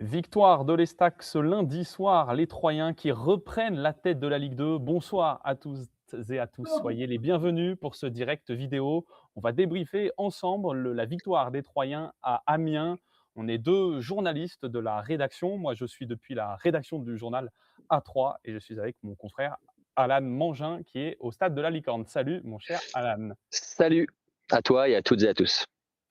Victoire de l'Estac ce lundi soir, les Troyens qui reprennent la tête de la Ligue 2. Bonsoir à tous et à tous, soyez les bienvenus pour ce direct vidéo. On va débriefer ensemble la victoire des Troyens à Amiens. On est deux journalistes de la rédaction. Moi, je suis depuis la rédaction du journal A3 et je suis avec mon confrère Alan Mangin qui est au stade de la Licorne. Salut mon cher Alan. Salut à toi et à toutes et à tous.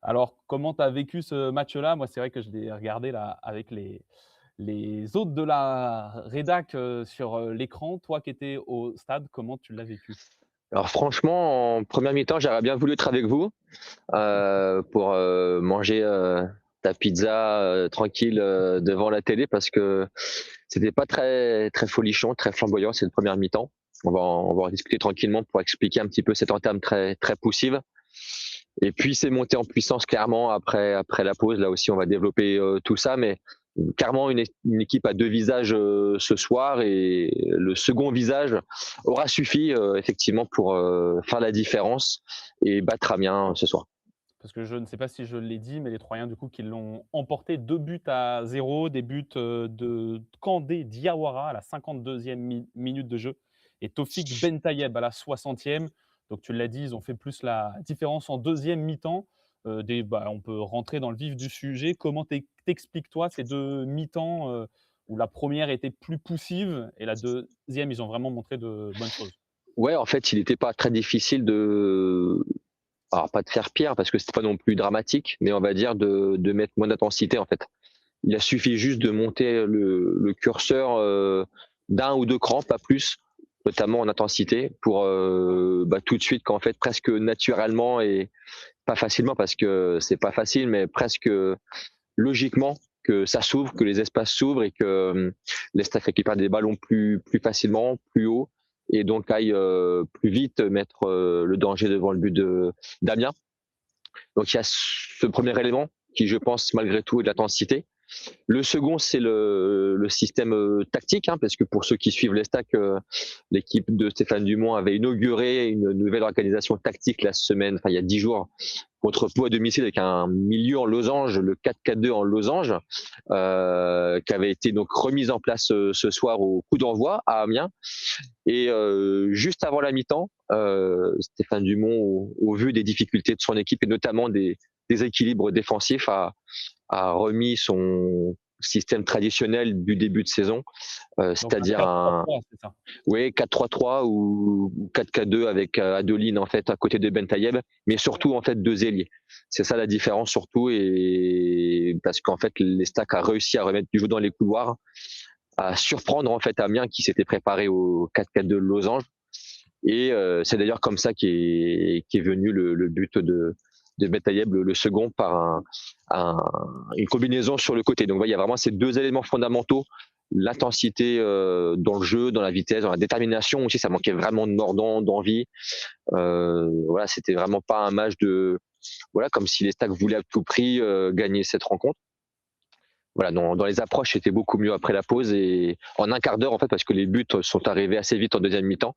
Alors, comment tu as vécu ce match-là? Moi, c'est vrai que je l'ai regardé là avec les autres de la rédac, sur, l'écran. Toi qui étais au stade, comment tu l'as vécu? Alors franchement, en première mi-temps, j'aurais bien voulu être avec vous, pour, manger, ta pizza, tranquille, devant la télé parce que c'était pas très folichon, très flamboyant cette première mi-temps. On va en discuter tranquillement pour expliquer un petit peu cette entame très poussive et puis c'est monté en puissance clairement après la pause. Là aussi, on va développer, tout ça, mais clairement une équipe à 2 visages, ce soir, et le second visage aura suffi, effectivement pour, faire la différence et battre Amiens ce soir. Parce que je ne sais pas si je l'ai dit, mais les Troyens, du coup, qui l'ont emporté 2 buts à 0, des buts, de Kandé Diawara à la 52e minute de jeu et Tofik Bentayeb à la 60e. Donc tu l'as dit, ils ont fait plus la différence en deuxième mi-temps. On peut rentrer dans le vif du sujet. Comment t'expliques toi ces 2 mi-temps, où la première était plus poussive et la deuxième, ils ont vraiment montré de bonnes choses? Ouais, en fait, il n'était pas très difficile de, alors pas de faire pire parce que c'était pas non plus dramatique, mais on va dire de mettre moins d'intensité, en fait. Il a suffi juste de monter le curseur, d'1 ou 2 crans, pas plus, notamment en intensité pour, tout de suite qu'en fait presque naturellement, et pas facilement parce que c'est pas facile, mais presque logiquement, que ça s'ouvre, que les espaces s'ouvrent et que, les Stacks récupèrent des ballons plus facilement, plus haut, et donc aillent, plus vite mettre, le danger devant le but de d'Amiens. Donc il y a ce premier élément qui, je pense, malgré tout, est de l'intensité. Le second, c'est le système, tactique, hein, parce que pour ceux qui suivent les stacks, l'équipe de Stéphane Dumont avait inauguré une nouvelle organisation tactique la semaine, enfin il y a 10 jours, contre Pau à domicile, avec un milieu en losange, le 4-4-2 en losange, qui avait été donc remise en place, ce soir au coup d'envoi à Amiens. Et juste avant la mi-temps, Stéphane Dumont, au vu des difficultés de son équipe et notamment des déséquilibres défensifs, a remis son système traditionnel du début de saison, Donc un c'est-à-dire un, 4-3-3, c'est ça? ouais, 4-3-3 ou 4-4-2 avec, Adeline en fait à côté de Bentayeb, mais surtout en fait 2 ailiers. C'est ça la différence surtout, et parce qu'en fait les Stacks a réussi à remettre du jeu dans les couloirs, à surprendre en fait Amiens qui s'était préparé au 4-4-2 losange, et c'est d'ailleurs comme ça qu'est venu le but de Bentayeb, le second, par une combinaison sur le côté. Donc voilà, il y a vraiment ces 2 éléments fondamentaux, l'intensité, dans le jeu, dans la vitesse, dans la détermination aussi. Ça manquait vraiment de mordant, d'envie. Voilà, c'était vraiment pas un match de, voilà, comme si les Stacks voulaient à tout prix, gagner cette rencontre. Voilà, dans les approches, c'était beaucoup mieux après la pause, et en un quart d'heure, en fait, parce que les buts sont arrivés assez vite en deuxième mi-temps.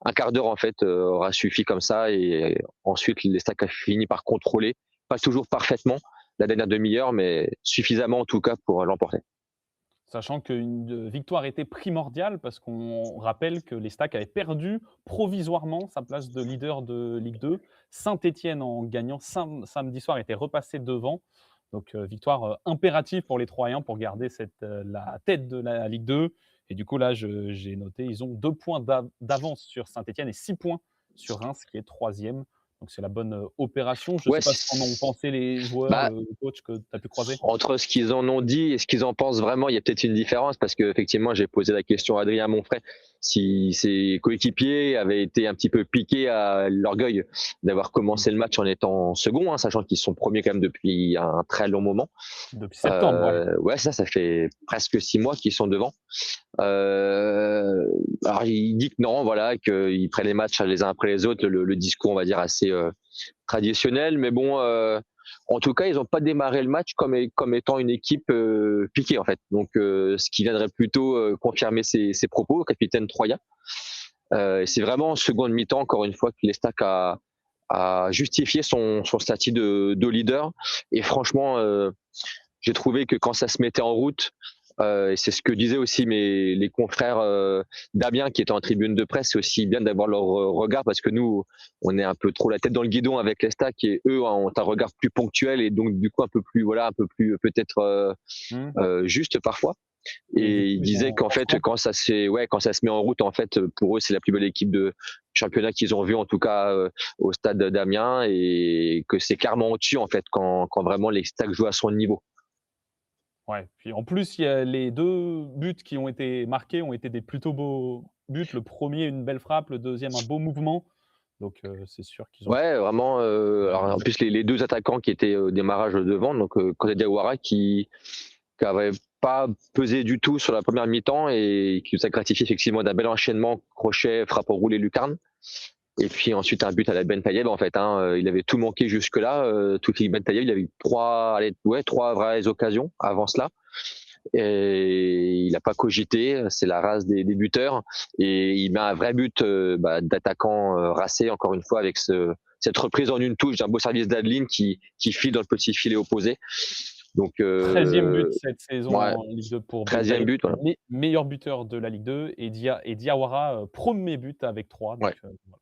Un quart d'heure, en fait, aura suffi comme ça, et ensuite les Stacks a fini par contrôler, pas toujours parfaitement, la dernière demi-heure, mais suffisamment en tout cas pour l'emporter. Sachant qu'une victoire était primordiale parce qu'on rappelle que les Stacks avaient perdu provisoirement sa place de leader de Ligue 2. Saint-Étienne, en gagnant samedi soir, était repassé devant. Donc victoire, impérative pour les Troyens pour garder la tête de la Ligue 2. Et du coup là, j'ai noté, ils ont 2 points d'avance sur Saint-Étienne et 6 points sur Reims qui est troisième. Donc c'est la bonne, opération. Je ne Ouais, sais pas ce qu'en ont pensé les joueurs, bah, le coach que tu as pu croiser? entre ce qu'ils en ont dit et ce qu'ils en pensent vraiment, il y a peut-être une différence, parce qu'effectivement, j'ai posé la question à Adrien Monfray si ses coéquipiers avaient été un petit peu piqués à l'orgueil d'avoir Mmh. commencé le match en étant second, hein, sachant qu'ils sont premiers quand même depuis un très long moment. Depuis septembre, ouais. Ouais, ça fait presque 6 mois qu'ils sont devant. Alors il dit que non, voilà, qu'ils prennent les matchs les uns après les autres, le discours, on va dire, assez, traditionnel, mais bon, en tout cas, ils n'ont pas démarré le match comme étant une équipe, piquée, en fait. Donc, ce qui viendrait plutôt, confirmer ses propos, capitaine Troyen. C'est vraiment en seconde mi-temps, encore une fois, que l'Estac a justifié son statut de leader. Et franchement, j'ai trouvé que quand ça se mettait en route, et c'est ce que disaient aussi les confrères d'Amiens qui étaient en tribune de presse, c'est aussi bien d'avoir leur regard parce que nous, on est un peu trop la tête dans le guidon avec les stacks et eux ont un regard plus ponctuel et donc du coup un peu plus, voilà, un peu plus peut-être Mmh. juste parfois. Et du Et coup, ils ils disaient ont qu'en fait, lancement? quand ça se met en route, en fait, pour eux, c'est la plus belle équipe de championnat qu'ils ont vue, en tout cas au stade d'Amiens, et que c'est clairement au-dessus, en fait, quand vraiment les stacks jouent à son niveau. Ouais, puis en plus, il y a les 2 buts qui ont été marqués ont été des plutôt beaux buts. Le premier une belle frappe, le deuxième un beau mouvement. Donc c'est sûr qu'ils ont Ouais, vraiment. Alors en plus, les deux attaquants qui étaient au démarrage devant, donc Kone Diawara qui avait pas pesé du tout sur la première mi-temps et qui nous a gratifié effectivement d'un bel enchaînement, crochet, frappe au roulé, lucarne. Et puis ensuite un but à la Ben Taïeb en fait. Il avait tout manqué jusque-là. Toute l'équipe Ben Taïeb, il avait eu trois vraies occasions avant cela. Et il n'a pas cogité, c'est la race des buteurs. Et il met un vrai but d'attaquant racé, encore une fois, avec cette reprise en une touche d'un beau service d'Adeline qui file dans le petit filet opposé. Donc, 13e but cette saison ouais, en Ligue 2 pour 13e Bentaïeb, but, voilà. meilleur buteur de la Ligue 2 et Diawara, 1er but avec 3 Ouais. donc voilà.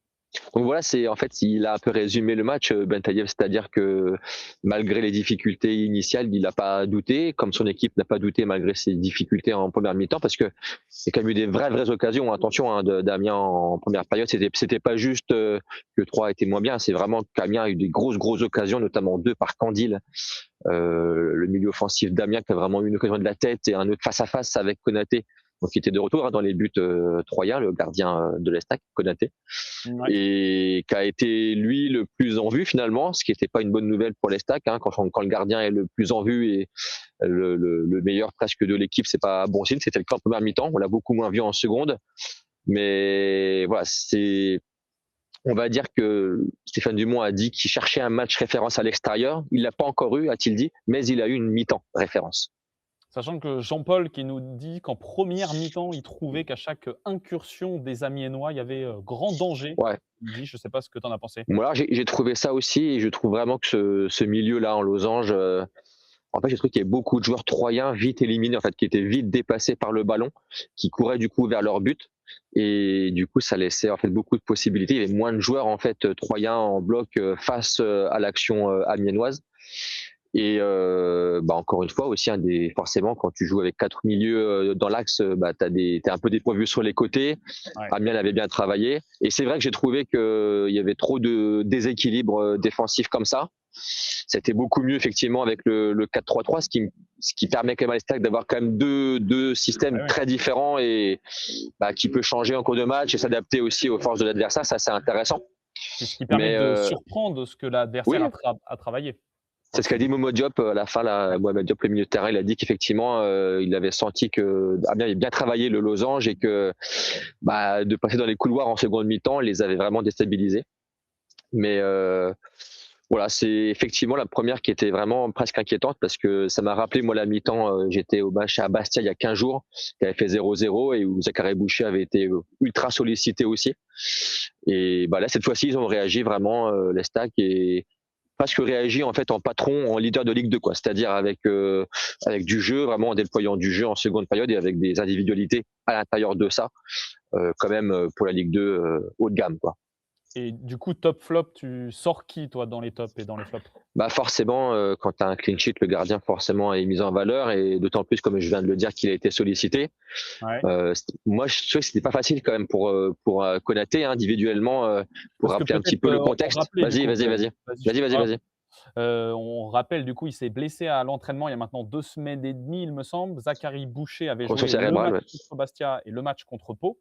Donc voilà, c'est en fait, il a un peu résumé le match, Ben Taïeb, c'est-à-dire que malgré les difficultés initiales, il n'a pas douté, comme son équipe n'a pas douté malgré ses difficultés en première mi-temps, parce que c'est quand même eu des vraies occasions. Attention, d'Amiens en première période, c'était pas juste que Troyes était moins bien, c'est vraiment qu'Amiens a eu des grosses occasions, notamment deux par Candil, le milieu offensif d'Amiens qui a vraiment eu une occasion de la tête et un autre face à face avec Konaté. Donc, il était de retour dans les buts troyens, le gardien de l'Estac, Konaté, Ouais. et qui a été lui le plus en vue finalement, ce qui n'était pas une bonne nouvelle pour les Stacks. Quand le gardien est le plus en vue et le meilleur presque de l'équipe, c'est pas bon signe. C'était le cas en première mi-temps, on l'a beaucoup moins vu en seconde, mais voilà, on va dire que Stéphane Dumont a dit qu'il cherchait un match référence à l'extérieur. Il l'a pas encore eu, a-t-il dit, mais il a eu une mi-temps référence. Sachant que Jean-Paul qui nous dit qu'en première mi-temps, il trouvait qu'à chaque incursion des Amiénois, il y avait, grand danger. Ouais. Il dit, je ne sais pas ce que tu en as pensé? Moi, j'ai trouvé ça aussi, et je trouve vraiment que ce milieu-là en losange, en fait, j'ai trouvé qu'il y avait beaucoup de joueurs troyens vite éliminés, en fait, qui étaient vite dépassés par le ballon, qui couraient du coup vers leur but. Et du coup, ça laissait en fait beaucoup de possibilités. Il y avait moins de joueurs en fait troyens en bloc face à l'action amiénoise. Et encore une fois aussi, forcément, quand tu joues avec quatre milieux dans l'axe, t'es un peu dépourvu sur les côtés. Ouais. Amiens l'avait bien travaillé. Et c'est vrai que j'ai trouvé qu'il y avait trop de déséquilibre défensif comme ça. C'était beaucoup mieux effectivement avec le 4-3-3, ce qui permet quand même à l'Estac d'avoir quand même deux systèmes Ouais, ouais. très différents et qui peut changer en cours de match et s'adapter aussi aux forces de l'adversaire. Ça, c'est intéressant. Puis ce qui permet Mais de surprendre ce que l'adversaire oui, a travaillé. c'est ce qu'a dit Momo Diop à la fin. Ouais. Mohamed Diop, le milieu de terrain, il a dit qu'effectivement, il avait senti que Amiens avait bien travaillé le losange et que de passer dans les couloirs en seconde mi-temps les avait vraiment déstabilisés. Mais voilà, c'est effectivement la première qui était vraiment presque inquiétante parce que ça m'a rappelé, moi, la mi-temps, j'étais au match à Bastia il y a 15 jours, qui avait fait 0-0 et où Zachary Boucher avait été ultra sollicité aussi. Et là, cette fois-ci, ils ont réagi vraiment, les Stacks, et presque réagi en fait en patron, en leader de Ligue 2, quoi. C'est-à-dire avec du jeu, vraiment en déployant du jeu en seconde période et avec des individualités à l'intérieur de ça, quand même pour la Ligue 2 haut de gamme, quoi. Et du coup, top flop, tu sors qui toi dans les tops et dans les flops? Forcément, quand tu as un clean sheet, le gardien forcément est mis en valeur, et d'autant plus, comme je viens de le dire, qu'il a été sollicité. Ouais. Moi, je trouve que c'était pas facile quand même pour Konaté, hein, individuellement, pour Parce que rappeler un petit peut-être, peu le on contexte. rappelait du Vas-y, coup, vas-y, vas-y. vas-y, je Vas-y, vas-y, vas-y. on rappelle du coup, il s'est blessé à l'entraînement il y a maintenant 2 semaines et demie, il me semble. Zachary Boucher avait Conscience joué le cérébrale, match ouais. contre Bastia et le match contre Pau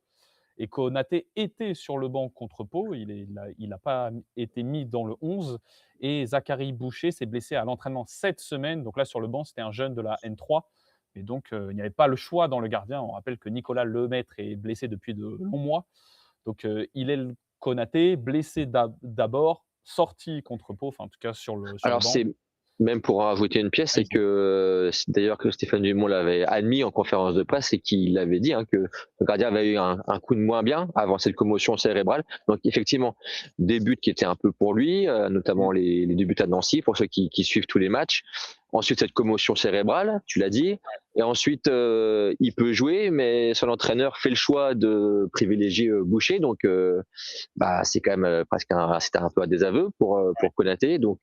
et Konaté était sur le banc contre Pau. Il a pas été mis dans le 11 et Zachary Boucher s'est blessé à l'entraînement cette semaine. Donc là, sur le banc, c'était un jeune de la N3 et donc il n'y avait pas le choix dans le gardien. On rappelle que Nicolas Lemaître est blessé depuis de longs mois. Donc Hillel Konaté, blessé d'abord, sorti contre Pau, enfin en tout cas sur le Alors banc. même pour en ajouter une pièce, c'est que d'ailleurs que Stéphane Dumont l'avait admis en conférence de presse, et qu'il avait dit que le gardien avait eu un coup de moins bien avant cette commotion cérébrale. Donc effectivement, des buts qui étaient un peu pour lui, notamment les deux buts à Nancy, pour ceux qui suivent tous les matchs. Ensuite, cette commotion cérébrale, tu l'as dit. Et ensuite, il peut jouer, mais son entraîneur fait le choix de privilégier Boucher. Donc, c'est quand même c'était un peu un désaveu pour Konaté. Donc,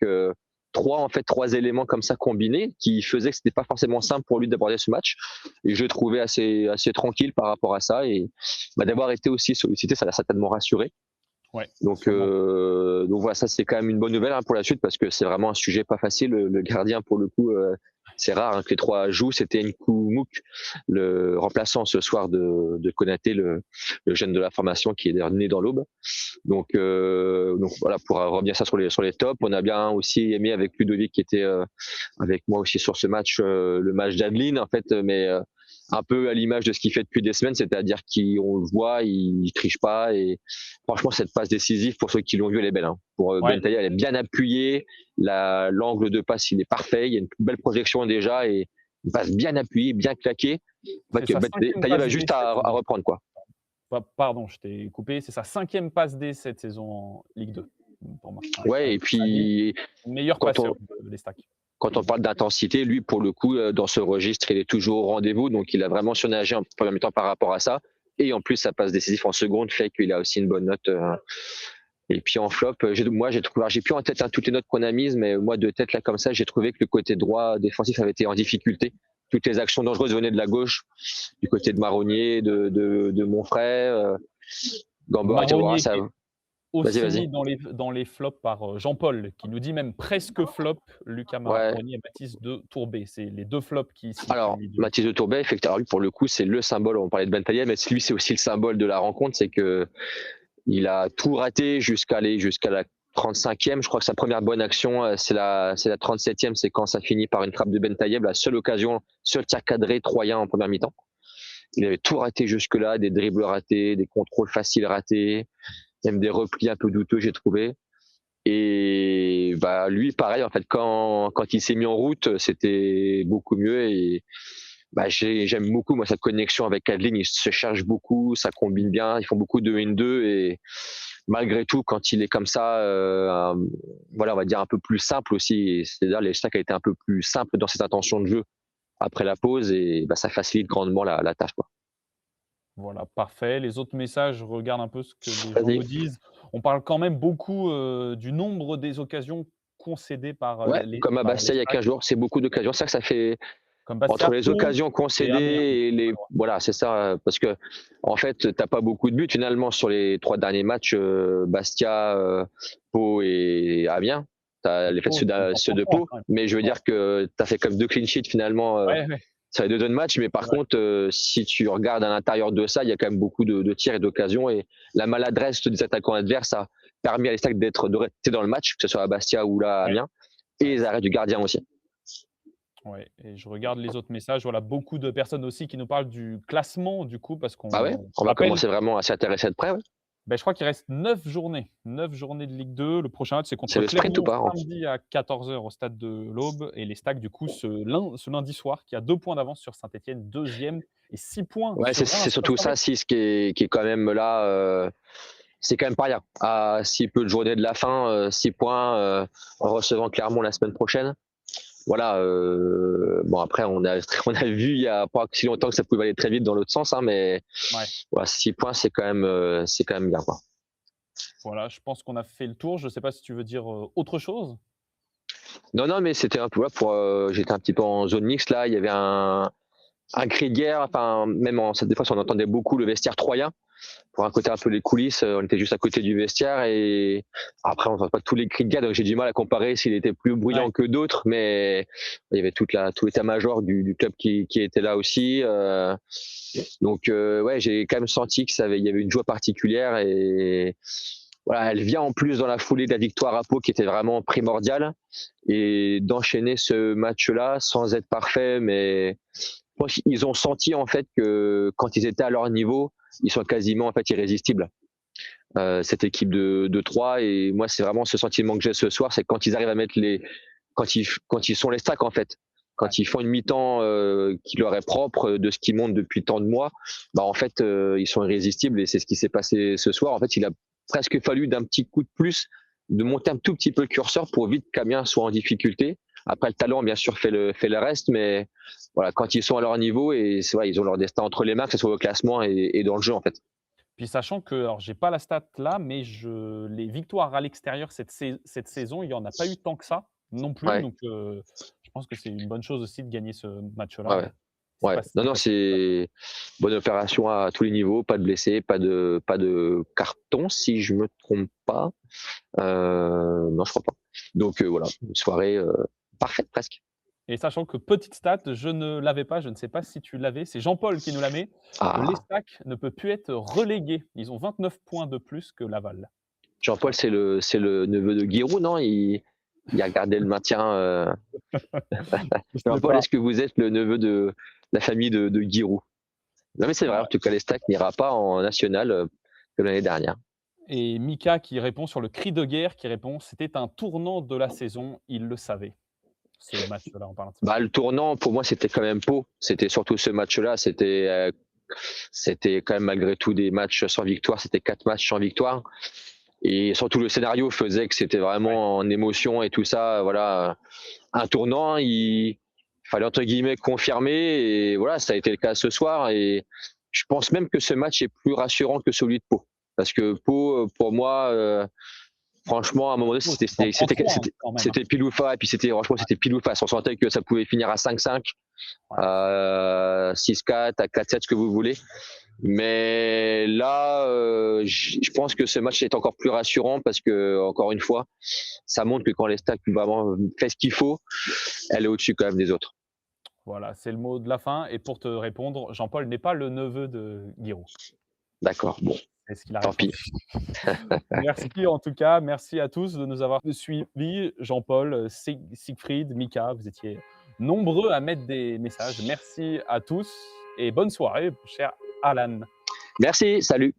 trois éléments comme ça combinés qui faisaient que c'était pas forcément simple pour lui d'aborder ce match. Et je le trouvais assez tranquille par rapport à ça. Et d'avoir été aussi sollicité, ça l'a certainement rassuré. Ouais, donc voilà, ça c'est quand même une bonne nouvelle pour la suite, parce que c'est vraiment un sujet pas facile. Le gardien, pour le coup, c'est rare que les trois jouent. C'était Nkoumouc, le remplaçant ce soir de Konaté, le jeune de la formation qui est d'ailleurs né dans l'Aube. Donc voilà, pour revenir ça sur les tops, on a bien aussi aimé avec Ludovic qui était avec moi aussi sur ce match, le match d'Adeline en fait, mais un peu à l'image de ce qu'il fait depuis des semaines, c'est-à-dire qu'on le voit, il triche pas, et franchement cette passe décisive, pour ceux qui l'ont vu, elle est belle. Pour Bentaïeb, elle est bien appuyée, l'angle de passe il est parfait, il y a une belle projection déjà, et une passe bien appuyée, bien claquée. Bentaïeb a juste à reprendre quoi. Pardon, je t'ai coupé. C'est sa 5e passe D cette saison en Ligue 2 pour moi. Ouais, et puis meilleur passeur des stacks. Quand on parle d'intensité, lui, pour le coup, dans ce registre, il est toujours au rendez-vous. Donc, il a vraiment surnagé en premier temps par rapport à ça. Et en plus, sa passe décisive en seconde fait qu'il a aussi une bonne note. Et puis en flop, j'ai plus en tête toutes les notes qu'on a mises, mais moi, de tête, là, comme ça, j'ai trouvé que le côté droit défensif avait été en difficulté. Toutes les actions dangereuses venaient de la gauche, du côté de Marronnier, de Monfray, Gambora, Diawara, ça. Aussi mis dans les flops par Jean-Paul, qui nous dit même presque flop Lucas Marronnier et Mathis de Tourbet. C'est les deux flops qui citent. Alors, Mathis de Tourbet, effectivement, lui, pour le coup, c'est le symbole. On parlait de Bentaïeb, mais lui, c'est aussi le symbole de la rencontre. C'est que il a tout raté jusqu'à la 35e. Je crois que sa première bonne action, c'est la 37e. C'est quand ça finit par une frappe de Bentaïeb, la seule occasion, seul tir cadré troyen en première mi-temps. Il avait tout raté jusque-là, des dribbles ratés, des contrôles faciles ratés, même des replis un peu douteux, j'ai trouvé. Et lui, pareil, en fait, quand il s'est mis en route, c'était beaucoup mieux. Et j'aime beaucoup moi cette connexion avec Adeline. Il se cherche beaucoup, ça combine bien. Ils font beaucoup de 1-2, et malgré tout, quand il est comme ça, on va dire un peu plus simple aussi. C'est-à-dire les stacks a été un peu plus simple dans cette intention de jeu après la pause, et ça facilite grandement la tâche, quoi. Voilà, parfait. Les autres messages, je regarde un peu ce que les gens nous disent. On parle quand même beaucoup du nombre des occasions concédées par comme à Bastia il y a 15 jours, c'est beaucoup d'occasions. Ça fait entre les occasions concédées et les voilà, c'est ça, parce que en fait, t'as pas beaucoup de buts finalement sur les 3 derniers matchs, Bastia, Pau et Amiens. T'as les faits ceux de Pau, mais je veux dire que t'as fait comme 2 clean sheets finalement. Ça fait 2 matchs, mais par contre, si tu regardes à l'intérieur de ça, il y a quand même beaucoup de tirs et d'occasions, et la maladresse des attaquants adverses a permis à les Stacks de rester dans le match, que ce soit à Bastia ou là à Amiens, et les arrêts du gardien aussi. Ouais, et je regarde les autres messages. Voilà, beaucoup de personnes aussi qui nous parlent du classement, du coup, parce qu'on on va commencer vraiment à s'y intéresser de près. Je crois qu'il reste 9 journées de Ligue 2. Le prochain match, c'est contre le sprint ou pas, samedi à 14h au stade de l'Aube, et les Stacks, du coup, ce lundi soir, qui a 2 points d'avance sur Saint-Etienne, 2e, et 6 points. Ouais, c'est surtout ça, 6 qui est quand même là. C'est quand même pas rien. À si peu de journées de la fin, 6 points en recevant Clermont la semaine prochaine. Voilà. Après, on a vu il y a pas si longtemps que ça pouvait aller très vite dans l'autre sens, mais 6 points, c'est quand même bien, quoi. Voilà, je pense qu'on a fait le tour. Je ne sais pas si tu veux dire autre chose. Non, mais c'était un peu là j'étais un petit peu en zone mixte là. Il y avait un cri de guerre. Enfin, même des fois, on entendait beaucoup le vestiaire troyen. Pour un côté un peu les coulisses, on était juste à côté du vestiaire, et après on n'entend pas tous les cris de guerre, donc j'ai du mal à comparer s'il était plus bruyant que d'autres, mais il y avait tout l'état-major du club qui était là aussi. Donc j'ai quand même senti qu'il y avait une joie particulière, et voilà, elle vient en plus dans la foulée de la victoire à Pau qui était vraiment primordiale, et d'enchaîner ce match-là sans être parfait, mais je pense qu'ils ont senti en fait que quand ils étaient à leur niveau, ils sont quasiment en fait irrésistibles. Cette équipe de 3, et moi c'est vraiment ce sentiment que j'ai ce soir, c'est quand ils arrivent à mettre quand ils sont les stacks en fait. Quand Ouais. ils font une mi-temps qui leur est propre de ce qu'ils montent depuis tant de mois, bah en fait ils sont irrésistibles et c'est ce qui s'est passé ce soir. En fait, il a presque fallu d'un petit coup de plus de monter un tout petit peu le curseur pour vite qu'Amiens soit en difficulté. Après, le talent, bien sûr, fait le reste, mais voilà, quand ils sont à leur niveau et c'est vrai, ils ont leur destin entre les mains, que ce soit au classement et dans le jeu en fait. Puis sachant que, alors j'ai pas la stat là, mais les victoires à l'extérieur cette saison, il y en a pas eu tant que ça non plus. Ouais, Donc, je pense que c'est une bonne chose aussi de gagner ce ouais, match-là. ouais. C'est Ouais. pas Non, si non, facile que ça. c'est bonne opération à tous les niveaux, pas de blessés, pas de carton, si je me trompe pas. Non, je crois pas. Donc voilà, une soirée parfaite presque. Et sachant que petite stat, je ne l'avais pas, je ne sais pas si tu l'avais, c'est Jean-Paul qui nous la met. Ah, L'Estac ne peut plus être relégué. Ils ont 29 points de plus que Laval. Jean-Paul, Voilà. c'est le neveu de Giroud, non? Il a gardé le maintien. Je sais Jean-Paul, pas. est-ce que vous êtes le neveu de la famille de Giroud? Non, mais c'est vrai, en Ouais. tout cas, l'Estac n'ira pas en national comme l'année dernière. Et Mika qui répond sur le cri de guerre, qui répond: «C'était un tournant de la saison, il le savait». Ce match-là, on parle de ce Bah, match-là. le tournant, pour moi, c'était quand même Pau. C'était surtout ce match-là. C'était quand même malgré tout des matchs sans victoire. C'était 4 matchs sans victoire. Et surtout, le scénario faisait que c'était Ouais. vraiment en émotion et tout ça. Voilà, un tournant. Il fallait entre guillemets confirmer. Et voilà, ça a été le cas ce soir. Et je pense même que ce match est plus rassurant que celui de Pau. Parce que Pau, pour moi, franchement, à un moment donné, Oh, tu t'en prends 3 hein, quand même, hein. c'était pile ou face. Et puis franchement, Ouais, c'était pile ou face. On sentait que ça pouvait finir à 5-5, ouais. 6-4, à 4-7, ce que vous voulez. Mais là, je pense que ce match est encore plus rassurant parce que, encore une fois, ça montre que quand les Stacks vraiment fait ce qu'il faut, elle est au-dessus quand même des autres. Voilà, c'est le mot de la fin et pour te répondre, Jean-Paul n'est pas le neveu de Giroud. D'accord, bon, C'est ce qu'il a tant pis. répondu. Merci en tout cas, merci à tous de nous avoir suivis. Jean-Paul, Siegfried, Mika, vous étiez nombreux à mettre des messages. Merci à tous et bonne soirée, cher Alan. Merci, salut.